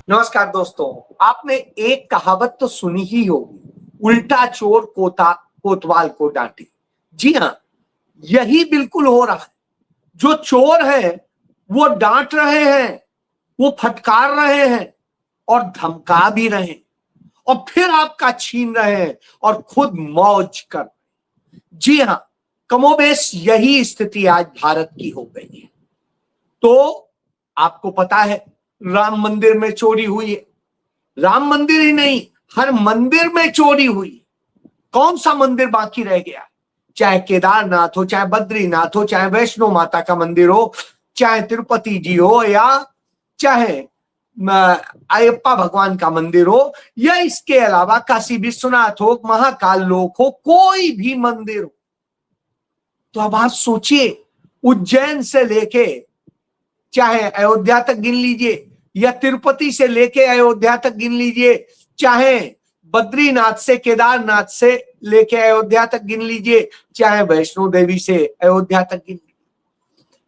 नमस्कार दोस्तों। आपने एक कहावत तो सुनी ही होगी, उल्टा चोर कोतवाल को डांटे। जी हाँ, यही बिल्कुल हो रहा है। जो चोर है वो डांट रहे हैं, वो फटकार रहे हैं और धमका भी रहे हैं और फिर आपका छीन रहे हैं और खुद मौज कर। जी हाँ, कमोबेश यही स्थिति आज भारत की हो गई है। तो आपको पता है, राम मंदिर में चोरी हुई है। राम मंदिर ही नहीं, हर मंदिर में चोरी हुई। कौन सा मंदिर बाकी रह गया? चाहे केदारनाथ हो, चाहे बद्रीनाथ हो, चाहे वैष्णो माता का मंदिर हो, चाहे तिरुपति जी हो, या चाहे अयप्पा भगवान का मंदिर हो, या इसके अलावा काशी विश्वनाथ हो, महाकाल लोक हो, कोई भी मंदिर हो। तो अब आप सोचिए, उज्जैन से लेके चाहे अयोध्या तक गिन लीजिए, या तिरुपति से लेके अयोध्या तक गिन लीजिए, चाहे बद्रीनाथ से केदारनाथ से लेके अयोध्या तक गिन लीजिए, चाहे वैष्णो देवी से अयोध्या तक गिन लीजिए,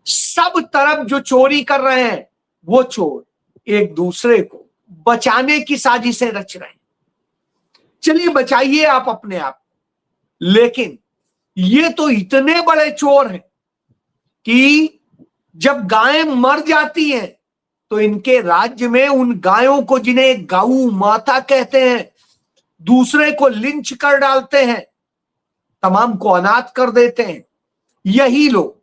सब तरफ जो चोरी कर रहे हैं वो चोर एक दूसरे को बचाने की साजिशें रच रहे हैं। चलिए, बचाइए आप अपने आप, लेकिन ये तो इतने बड़े चोर हैं कि जब गायें मर जाती हैं तो इनके राज्य में उन गायों को, जिन्हें गौ माता कहते हैं, दूसरे को लिंच कर डालते हैं, तमाम को अनाथ कर देते हैं। यही लोग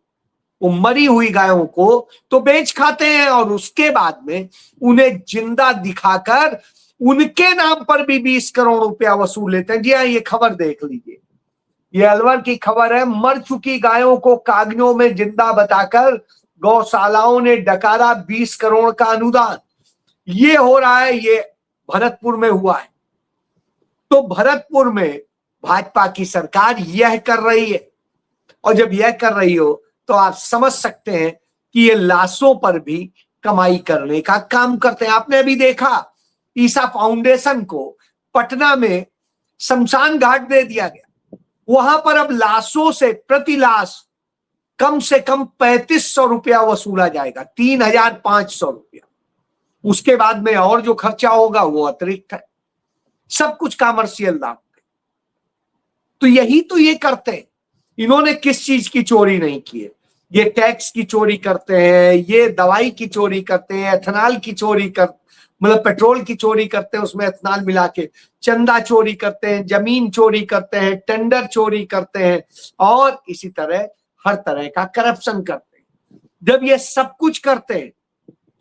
वो मरी हुई गायों को तो बेच खाते हैं और उसके बाद में उन्हें जिंदा दिखाकर उनके नाम पर भी 20 करोड़ रुपया वसूल लेते हैं। जी हाँ, ये खबर देख लीजिए, ये अलवर की खबर है। मर चुकी गायों को कागजों में जिंदा बताकर गौशालाओं ने डकारा 20 करोड़ का अनुदान। ये हो रहा है, ये भरतपुर में हुआ है। तो भरतपुर में भाजपा की सरकार यह कर रही है, और जब यह कर रही हो तो आप समझ सकते हैं कि ये लाशों पर भी कमाई करने का काम करते हैं। आपने अभी देखा, ईसा फाउंडेशन को पटना में शमशान घाट दे दिया गया। वहां पर अब लाशों से प्रति लाश कम से कम 3500 रुपया वसूला जाएगा, 3500 रुपया। उसके बाद में और जो खर्चा होगा वो अतिरिक्त है। सब कुछ कमर्शियल दाम पे। तो यही तो ये करते हैं। इन्होंने किस चीज की चोरी नहीं की है? ये टैक्स की चोरी करते हैं, ये दवाई की चोरी करते हैं, एथेनॉल की चोरी कर, मतलब पेट्रोल की चोरी करते हैं, उसमें एथेनॉल मिला के, चंदा चोरी करते हैं, जमीन चोरी करते हैं, टेंडर चोरी करते हैं, और इसी तरह हर तरह का करप्शन करते हैं। जब ये सब कुछ करते हैं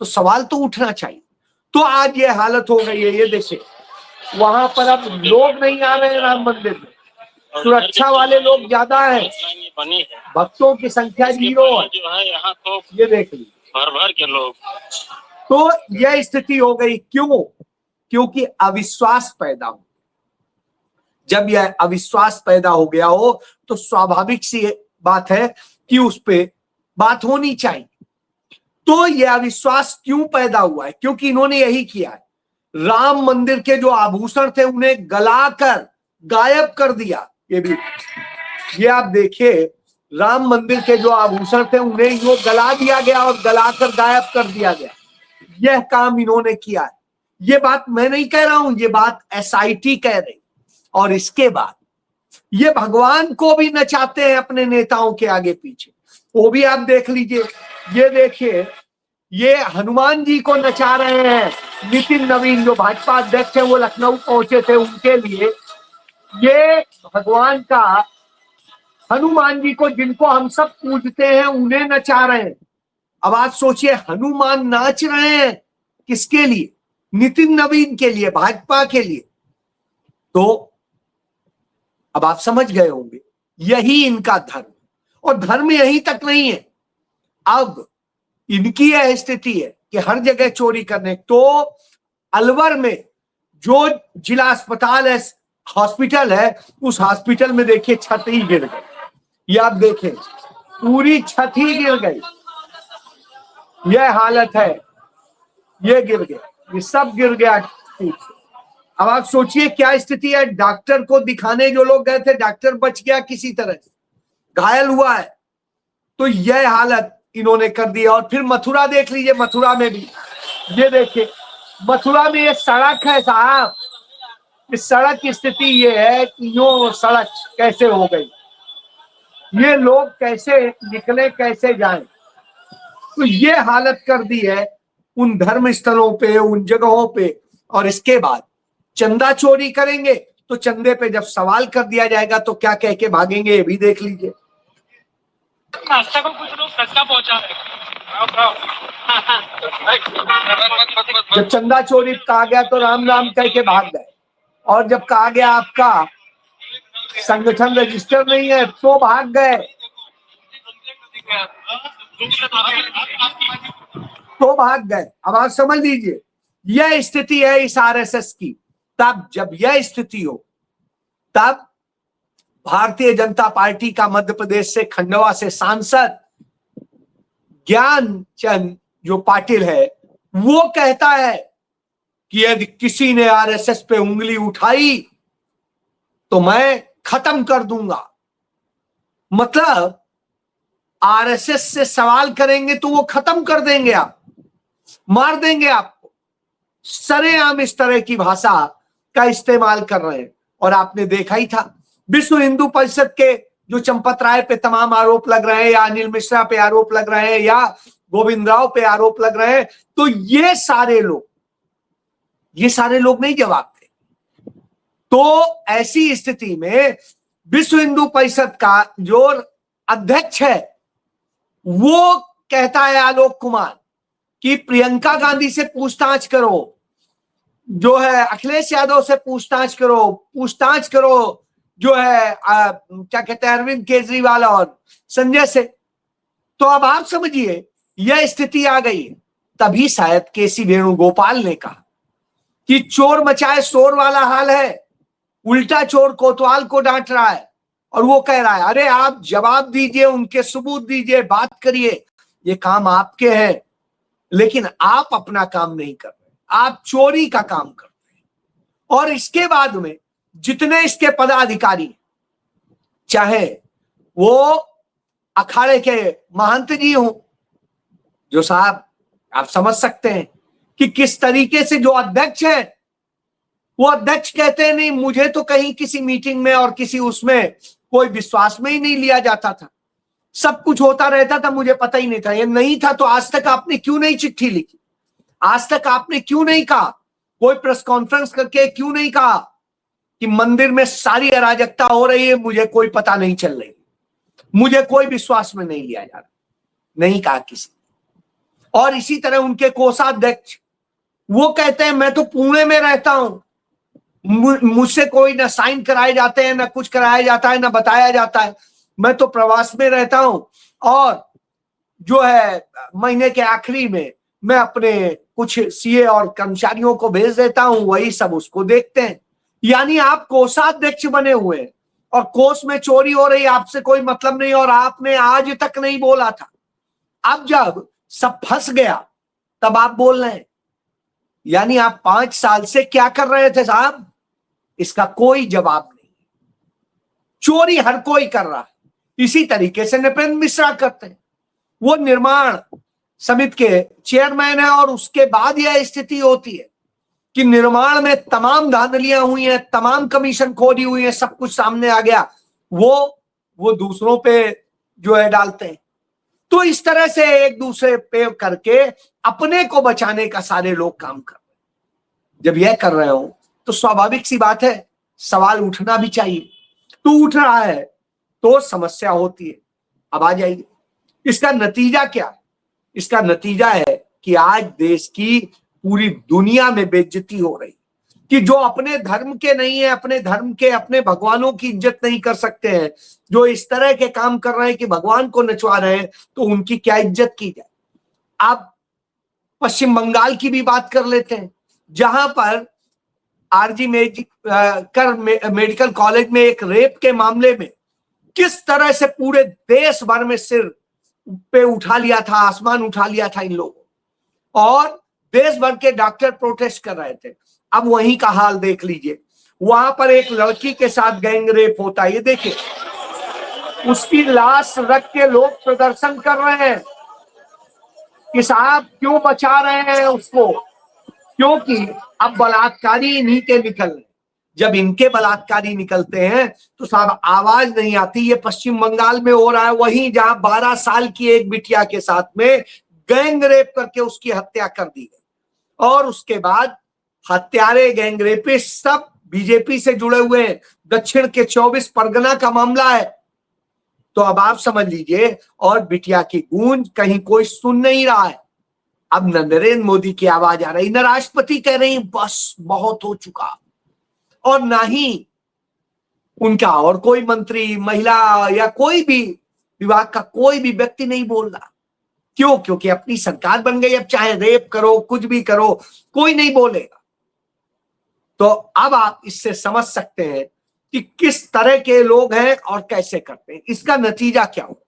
तो सवाल तो उठना चाहिए। तो आज ये हालत हो गई है। ये देखिए, वहां पर अब लोग नहीं आ रहे हैं राम मंदिर में, सुरक्षा वाले लोग ज्यादा हैं, भक्तों की संख्या 0 है। ये देख लीजिए, भर भर के लोग। तो यह स्थिति हो गई। क्यों? क्योंकि अविश्वास पैदा हो। जब यह अविश्वास पैदा हो गया हो तो स्वाभाविक सी बात है कि उस पे बात होनी चाहिए। तो यह अविश्वास क्यों पैदा हुआ है? क्योंकि इन्होंने यही किया है। राम मंदिर के जो आभूषण थे उन्हें गलाकर गायब कर दिया। ये भी, ये आप देखिए, राम मंदिर के जो आभूषण थे उन्हें यो गला दिया गया और गलाकर गायब कर दिया गया। यह काम इन्होंने किया है। ये बात मैं नहीं कह रहा हूं, ये बात एसआईटी कह रही। और इसके बाद ये भगवान को भी नचाते हैं अपने नेताओं के आगे पीछे। वो भी आप देख लीजिए। ये देखिए, ये हनुमान जी को नचा रहे हैं। नितिन नवीन जो भाजपा अध्यक्ष है वो लखनऊ पहुंचे थे, उनके लिए ये भगवान का, हनुमान जी को जिनको हम सब पूजते हैं उन्हें नचा रहे हैं। अब आप सोचिए, हनुमान नाच रहे हैं किसके लिए? नितिन नवीन के लिए, भाजपा के लिए। तो अब आप समझ गए होंगे, यही इनका धर्म। और धर्म यहीं तक नहीं है, अब इनकी यह स्थिति है कि हर जगह चोरी करने। तो अलवर में जो जिला अस्पताल है, हॉस्पिटल है, उस हॉस्पिटल में देखिए छत ही गिर गई। ये आप देखें, पूरी छत ही गिर गई। यह हालत है, ये गिर गया, ये सब गिर गया। अब आप सोचिए क्या स्थिति है। डॉक्टर को दिखाने जो लोग गए थे, डॉक्टर बच गया किसी तरह से, घायल हुआ है। तो यह हालत इन्होंने कर दी। और फिर मथुरा देख लीजिए, मथुरा में भी ये देखिए, मथुरा में एक सड़क है साहब, इस सड़क की स्थिति ये है कि यो सड़क कैसे हो गई, ये लोग कैसे निकले कैसे जाएं। तो ये हालत कर दी है उन धर्म स्थलों पे, उन जगहों पे। और इसके बाद चंदा चोरी करेंगे तो चंदे पे जब सवाल कर दिया जाएगा तो क्या कह के भागेंगे, ये भी देख लीजिए। नाश्ता को कुछ लोग सस्ता पहुंचा रहे। जब चंदा चोरी कहा गया तो राम राम कह के भाग गए, और जब कहा गया आपका संगठन रजिस्टर नहीं है तो भाग गए, तो भाग गए। अब आप समझ लीजिए यह स्थिति है इस आरएसएस की। तब जब यह स्थिति हो तब भारतीय जनता पार्टी का मध्य प्रदेश से खंडवा से सांसद ज्ञानचंद जो पाटिल है वो कहता है कि यदि किसी ने आरएसएस पे उंगली उठाई तो मैं खत्म कर दूंगा। मतलब आरएसएस से सवाल करेंगे तो वो खत्म कर देंगे, आप मार देंगे आपको। सरेआम इस तरह की भाषा का इस्तेमाल कर रहे हैं। और आपने देखा ही था विश्व हिंदू परिषद के जो चंपत राय पे तमाम आरोप लग रहे हैं, या अनिल मिश्रा पे आरोप लग रहे हैं, या गोविंद राव पे आरोप लग रहे हैं, तो ये सारे लोग नहीं जवाब दे। तो ऐसी स्थिति में विश्व हिंदू परिषद का जो अध्यक्ष है वो कहता है आलोक कुमार कि प्रियंका गांधी से पूछताछ करो, जो है अखिलेश यादव से पूछताछ करो जो है क्या कहते हैं अरविंद केजरीवाल और संजय से। तो अब आप समझिए यह स्थिति आ गई है। तभी शायद केसी वेणुगोपाल ने कहा कि चोर मचाए शोर वाला हाल है, उल्टा चोर कोतवाल को डांट रहा है। और वो कह रहा है अरे आप जवाब दीजिए, उनके सबूत दीजिए, बात करिए, ये काम आपके हैं, लेकिन आप अपना काम नहीं कर रहे, आप चोरी का काम कर रहे हैं। और इसके बाद में जितने इसके पदाधिकारी, चाहे वो अखाड़े के महंत जी हों, जो साहब आप समझ सकते हैं कि किस तरीके से जो अध्यक्ष है, वो अध्यक्ष कहते हैं नहीं मुझे तो कहीं किसी मीटिंग में और किसी उसमें कोई विश्वास में ही नहीं लिया जाता था, सब कुछ होता रहता था, मुझे पता ही नहीं था। ये नहीं था तो आज तक आपने क्यों नहीं चिट्ठी लिखी, आज तक आपने क्यों नहीं कहा, कोई प्रेस कॉन्फ्रेंस करके क्यों नहीं कहा कि मंदिर में सारी अराजकता हो रही है, मुझे कोई पता नहीं चल रही, मुझे कोई विश्वास में नहीं लिया जा रहा, नहीं कहा किसी। और इसी तरह उनके कोषाध्यक्ष वो कहते हैं मैं तो पुणे में रहता हूं, मुझसे कोई ना साइन कराए जाते हैं, ना कुछ कराया जाता है, ना बताया जाता है, मैं तो प्रवास में रहता हूं, और जो है महीने के आखिरी में मैं अपने कुछ सीए और कर्मचारियों को भेज देता हूं, वही सब उसको देखते हैं। यानी आप कोषाध्यक्ष बने हुए हैं और कोष में चोरी हो रही, आपसे कोई मतलब नहीं, और आपने आज तक नहीं बोला था। अब जब सब फंस गया तब आप बोल रहे हैं। यानी आप 5 साल से क्या कर रहे थे साहब, इसका कोई जवाब नहीं। चोरी हर कोई कर रहा है। इसी तरीके से नृपेंद्र मिश्रा करते हैं, वो निर्माण समिति के चेयरमैन है, और उसके बाद यह स्थिति होती है कि निर्माण में तमाम धांधलियां हुई हैं, तमाम कमीशन खोरी हुई है, सब कुछ सामने आ गया, वो दूसरों पे जो है डालते हैं। तो इस तरह से एक दूसरे पे करके अपने को बचाने का सारे लोग काम कर रहे हैं। जब यह कर रहे हो तो स्वाभाविक सी बात है सवाल उठना भी चाहिए, तो उठ रहा है तो समस्या होती है। अब आ जाइए इसका नतीजा क्या है। इसका नतीजा है कि आज देश की पूरी दुनिया में बेइज्जती हो रही, कि जो अपने धर्म के नहीं है, अपने धर्म के अपने भगवानों की इज्जत नहीं कर सकते हैं, जो इस तरह के काम कर रहे हैं कि भगवान को नचवा रहे हैं, तो उनकी क्या इज्जत की जाए। आप पश्चिम बंगाल की भी बात कर लेते हैं, जहां पर आरजी मेडिकल कॉलेज में एक रेप के मामले में किस तरह से पूरे देश भर में सिर पे उठा लिया था, आसमान उठा लिया था इन लोगों, और देश भर के डॉक्टर प्रोटेस्ट कर रहे थे। अब वहीं का हाल देख लीजिए, वहां पर एक लड़की के साथ गैंग रेप होता है, ये देखिए, उसकी लाश रख के लोग प्रदर्शन कर रहे हैं कि साहब क्यों बचा रहे हैं उसको, क्योंकि अब बलात्कारी इन्हीं के निकल रहे। जब इनके बलात्कारी निकलते हैं तो साहब आवाज नहीं आती। ये पश्चिम बंगाल में हो रहा है, वहीं जहां 12 साल की एक बिटिया के साथ में गैंग रेप करके उसकी हत्या कर दी गई, और उसके बाद हत्यारे गैंग रेपिस्ट सब बीजेपी से जुड़े हुए हैं। दक्षिण के 24 परगना का मामला है। तो अब आप समझ लीजिए, और बिटिया की गूंज कहीं कोई सुन नहीं रहा है। अब न नरेंद्र मोदी की आवाज आ रही, न राष्ट्रपति कह रही बस बहुत हो चुका, और ना ही उनका और कोई मंत्री, महिला या कोई भी विभाग का कोई भी व्यक्ति नहीं बोल रहा। क्यों? क्योंकि अपनी सरकार बन गई। अब चाहे रेप करो, कुछ भी करो, कोई नहीं बोलेगा। तो अब आप इससे समझ सकते हैं कि किस तरह के लोग हैं और कैसे करते हैं। इसका नतीजा क्या हो?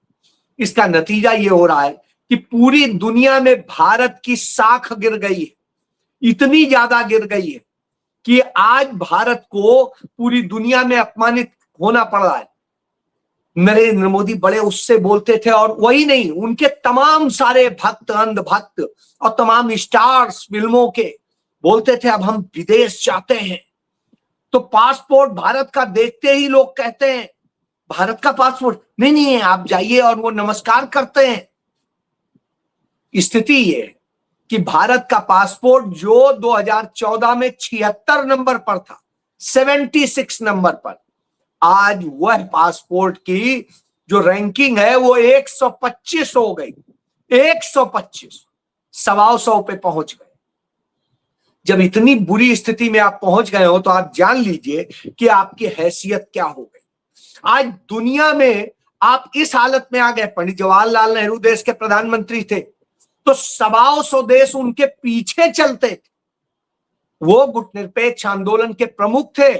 इसका नतीजा ये हो रहा है कि पूरी दुनिया में भारत की साख गिर गई है, इतनी ज्यादा गिर गई है कि आज भारत को पूरी दुनिया में अपमानित होना पड़ रहा है। नरेंद्र मोदी बड़े उससे बोलते थे, और वही नहीं, उनके तमाम सारे भक्त, अंधभक्त और तमाम स्टार्स फिल्मों के बोलते थे अब हम विदेश जाते हैं। तो पासपोर्ट भारत का देखते ही लोग कहते हैं भारत का पासपोर्ट नहीं नहीं है, आप जाइए, और वो नमस्कार करते हैं। स्थिति ये है कि भारत का पासपोर्ट जो 2014 में 76 नंबर पर था, 76 नंबर पर, आज वह पासपोर्ट की जो रैंकिंग है वो 125 हो गई। 125, 125 पे पहुंच गए। जब इतनी बुरी स्थिति में आप पहुंच गए हो तो आप जान लीजिए कि आपकी हैसियत क्या हो गई। आज दुनिया में आप इस हालत में आ गए। पंडित जवाहरलाल नेहरू देश के प्रधानमंत्री थे, तो 125 देश उनके पीछे चलते थे। वो गुटनिरपेक्ष आंदोलन के प्रमुख थे।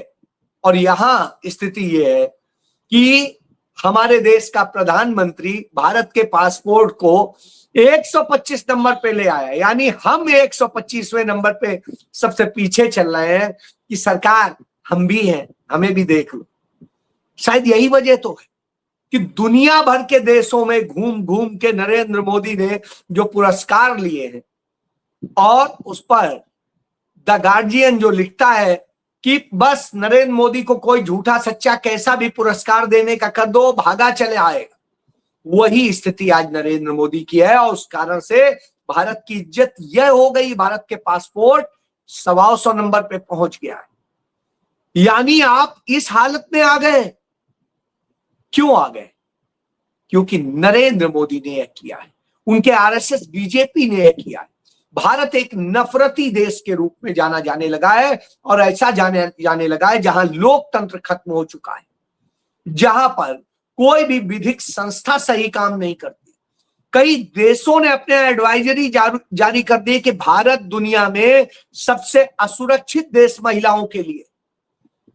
और यहां स्थिति ये है कि हमारे देश का प्रधानमंत्री भारत के पासपोर्ट को 125 नंबर पे ले आया, यानी हम 125वें नंबर पे सबसे पीछे चल रहे हैं कि सरकार हम भी हैं, हमें भी देख लो। शायद यही वजह तो है कि दुनिया भर के देशों में घूम घूम के नरेंद्र मोदी ने जो पुरस्कार लिए हैं, और उस पर द गार्जियन जो लिखता है कि बस नरेंद्र मोदी को कोई झूठा सच्चा कैसा भी पुरस्कार देने का कर दो, भागा चले आएगा, वही स्थिति आज नरेंद्र मोदी की है। और उस कारण से भारत की इज्जत यह हो गई, भारत के पासपोर्ट 125 नंबर पे पहुंच गया है। यानी आप इस हालत में आ गए। क्यों आ गए? क्योंकि नरेंद्र मोदी ने यह किया है, उनके आरएसएस बीजेपी ने यह किया है। भारत एक नफरती देश के रूप में जाना जाने लगा है, और ऐसा जाने लगा है जहां लोकतंत्र खत्म हो चुका है, जहां पर कोई भी विधिक संस्था सही काम नहीं करती। कई देशों ने अपने एडवाइजरी जारी कर दिए कि भारत दुनिया में सबसे असुरक्षित देश महिलाओं के लिए,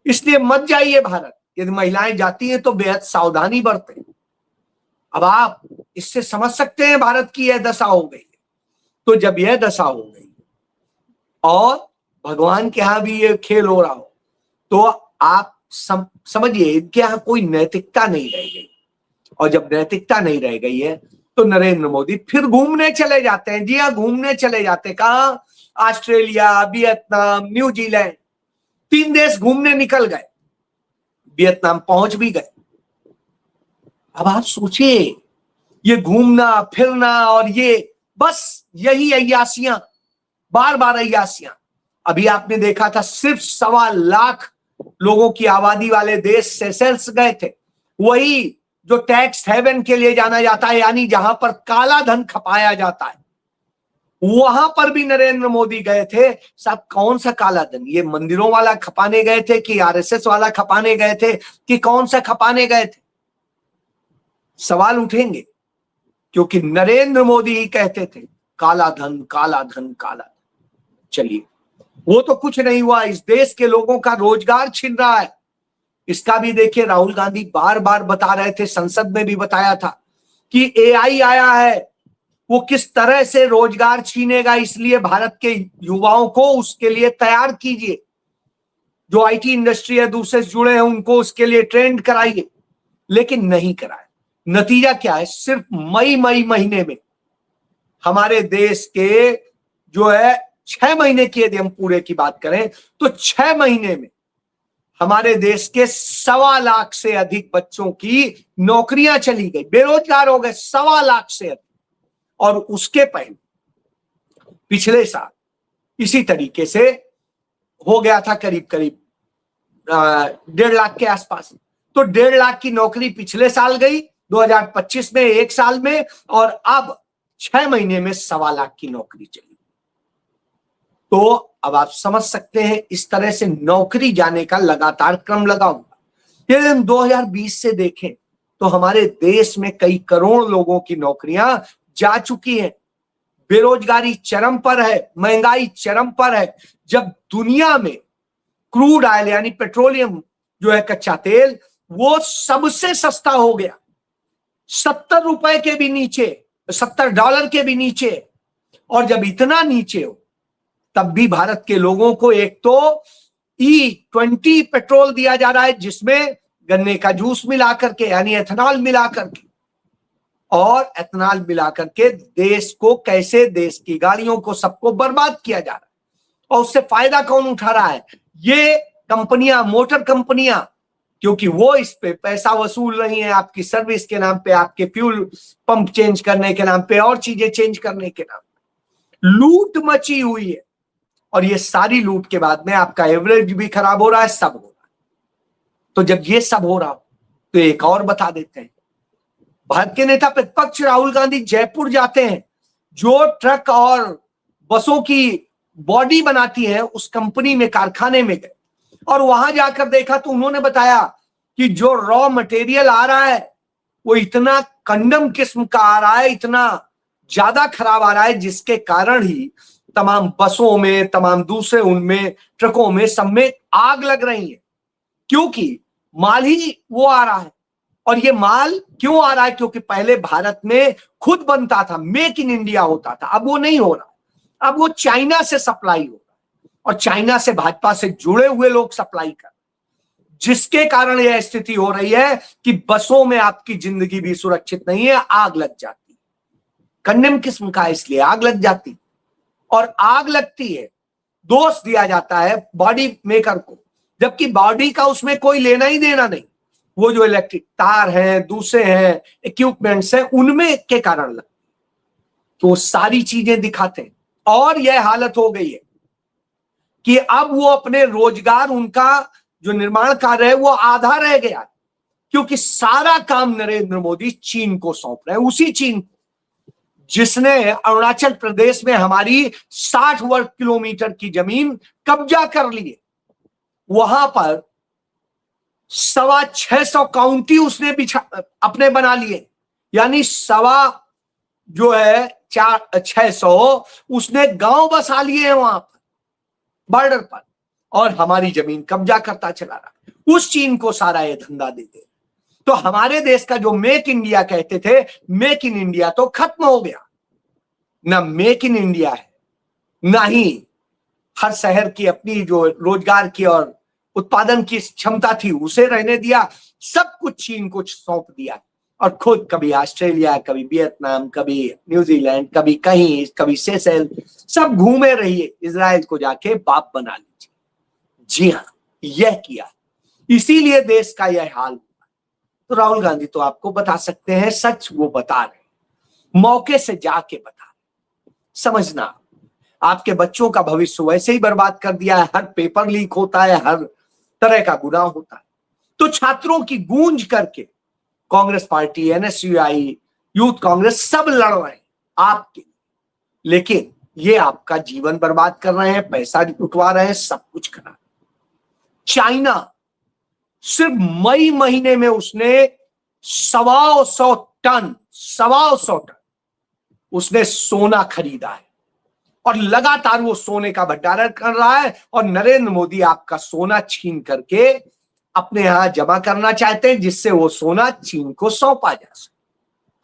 इसलिए मत जाइए भारत। यदि महिलाएं जाती हैं तो बेहद सावधानी बरतें। अब आप इससे समझ सकते हैं भारत की यह दशा हो गई। तो जब यह दशा हो गई और भगवान के यहां भी ये खेल हो रहा हो, तो आप समझिए इनके यहां कोई नैतिकता नहीं रह गई। और जब नैतिकता नहीं रह गई है तो नरेंद्र मोदी फिर घूमने चले जाते हैं। जी हाँ, घूमने चले जाते हैं। कहां? ऑस्ट्रेलिया, वियतनाम, न्यूजीलैंड, 3 देश घूमने निकल गए। वियतनाम पहुंच भी गए। अब आप सोचिए, ये घूमना फिरना और ये बस यही अय्यासियां, बार बार अय्यासियां। अभी आपने देखा था सिर्फ 1.25 लाख लोगों की आबादी वाले देश सेशेल्स गए थे, वही जो टैक्स हेवन के लिए जाना जाता है, यानी जहां पर काला धन खपाया जाता है, वहां पर भी नरेंद्र मोदी गए थे। साहब कौन सा काला धन? ये मंदिरों वाला खपाने गए थे कि आरएसएस वाला खपाने गए थे कि कौन सा खपाने गए थे? सवाल उठेंगे, क्योंकि नरेंद्र मोदी ही कहते थे काला धन काला धन काला धन। चलिए, वो तो कुछ नहीं हुआ। इस देश के लोगों का रोजगार छिन रहा है। इसका भी देखिए, राहुल गांधी बार बार बता रहे थे, संसद में भी बताया था कि एआई आया है, वो किस तरह से रोजगार छीनेगा, इसलिए भारत के युवाओं को उसके लिए तैयार कीजिए। जो आईटी इंडस्ट्री है, दूसरे से जुड़े हैं, उनको उसके लिए ट्रेंड कराइए। लेकिन नहीं कराए। नतीजा क्या है? सिर्फ मई महीने में हमारे देश के जो है 6 महीने की यदि हम पूरे की बात करें तो 6 महीने में हमारे देश के 1.25 लाख से अधिक बच्चों की नौकरियां चली गई, बेरोजगार हो गए 1.25 लाख से अधिक। और उसके पहले पिछले साल इसी तरीके से हो गया था करीब करीब 1.5 लाख के आसपास। तो 1.5 लाख की नौकरी पिछले साल गई 2025 में, एक साल में, और अब 6 महीने में 1.25 लाख की नौकरी चली। तो अब आप समझ सकते हैं इस तरह से नौकरी जाने का लगातार क्रम लगा हुआ। यदि हम 2020 से देखें तो हमारे देश में कई करोड़ लोगों की नौकरियां जा चुकी हैं। बेरोजगारी चरम पर है, महंगाई चरम पर है। जब दुनिया में क्रूड ऑयल यानी पेट्रोलियम जो है कच्चा तेल, वो सबसे सस्ता हो गया, 70 रुपए के भी नीचे, $70 के भी नीचे। और जब इतना नीचे हो तब भी भारत के लोगों को एक तो E20 पेट्रोल दिया जा रहा है जिसमें गन्ने का जूस मिला करके यानी एथेनॉल मिला करके, और एथेनॉल मिला करके देश को कैसे, देश की गाड़ियों को, सबको बर्बाद किया जा रहा है। और उससे फायदा कौन उठा रहा है? ये कंपनियां, मोटर कंपनियां, क्योंकि वो इस पे पैसा वसूल रही हैं आपकी सर्विस के नाम पे, आपके फ्यूल पंप चेंज करने के नाम पे, और चीजें चेंज करने के नाम पे लूट मची हुई है। और ये सारी लूट के बाद में आपका एवरेज भी खराब हो रहा है, सब हो रहा है। तो जब ये सब हो रहा हो तो एक और बता देते हैं, भारत के नेता प्रतिपक्ष राहुल गांधी जयपुर जाते हैं, जो ट्रक और बसों की बॉडी बनाती है उस कंपनी में, कारखाने में गए और वहां जाकर देखा तो उन्होंने बताया कि जो रॉ मटेरियल आ रहा है वो इतना कंडम किस्म का आ रहा है, इतना ज्यादा खराब आ रहा है, जिसके कारण ही तमाम बसों में, तमाम दूसरे उनमें, ट्रकों में, सब में आग लग रही है, क्योंकि माल ही वो आ रहा है। और ये माल क्यों आ रहा है? क्योंकि पहले भारत में खुद बनता था, मेक इन इंडिया होता था, अब वो नहीं हो रहा, अब वो चाइना से सप्लाई हो रहा है, और चाइना से भाजपा से जुड़े हुए लोग सप्लाई कर, जिसके कारण यह स्थिति हो रही है कि बसों में आपकी जिंदगी भी सुरक्षित नहीं है, आग लग जाती, कंडम किस्म का, इसलिए आग लग जाती। और आग लगती है, दोष दिया जाता है बॉडी मेकर को, जबकि बॉडी का उसमें कोई लेना ही देना नहीं, वो जो इलेक्ट्रिक तार हैं, दूसरे हैं, इक्विपमेंट्स हैं, उनमें के कारण लग, तो सारी चीजें दिखाते हैं। और यह हालत हो गई है कि अब वो अपने रोजगार, उनका जो निर्माण कार्य है वो आधा रह गया, क्योंकि सारा काम नरेंद्र मोदी चीन को सौंप रहे हैं, उसी चीन को जिसने अरुणाचल प्रदेश में हमारी 60 वर्ग किलोमीटर की जमीन कब्जा कर ली है। वहां पर 625 काउंटी उसने अपने बना लिए, यानी 625 उसने गांव बसा लिए हैं वहां पर बॉर्डर पर, और हमारी जमीन कब्जा करता चला रहा है। उस चीन को सारा ये धंधा दे दे। तो हमारे देश का जो मेक इंडिया कहते थे, मेक इन इंडिया तो खत्म हो गया, ना मेक इन इंडिया है, ना ही हर शहर की अपनी जो रोजगार की और उत्पादन की क्षमता थी उसे रहने दिया, सब कुछ चीन को सौंप दिया, और खुद कभी ऑस्ट्रेलिया, कभी वियतनाम, कभी न्यूजीलैंड, कभी कहीं, कभी सेशेल, सब घूमे रहिए, इजराइल को जाके बाप बना लीजिए। जी हाँ, यह किया, इसीलिए देश का यह हाल हुआ। तो राहुल गांधी तो आपको बता सकते हैं, सच वो बता रहे, मौके से जाके बता रहे। समझना, आपके बच्चों का भविष्य वैसे ही बर्बाद कर दिया है, हर पेपर लीक होता है, हर तरह का गुनाह होता है। तो छात्रों की गूंज करके Congress party, NSUI, youth Congress सब लड़ रहे हैं आपके, लेकिन ये आपका जीवन बर्बाद कर रहे हैं, पैसा उठवा रहे हैं, सब कुछ कर रहे हैं। चाइना सिर्फ मई महीने में उसने 125 टन उसने सोना खरीदा है, और लगातार वो सोने का भंडारण कर रहा है। और नरेंद्र मोदी आपका सोना छीन करके अपने यहां जमा करना चाहते हैं, जिससे वो सोना चीन को सौंपा जा सके।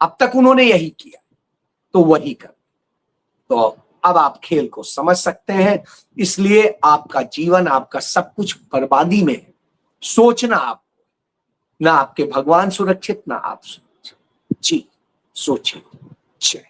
अब तक उन्होंने यही किया, तो वही कर। तो अब आप खेल को समझ सकते हैं, इसलिए आपका जीवन, आपका सब कुछ बर्बादी में है। सोचना आपको, ना आपके भगवान सुरक्षित, ना आप सुरक्षित। जी सोचिए। जय।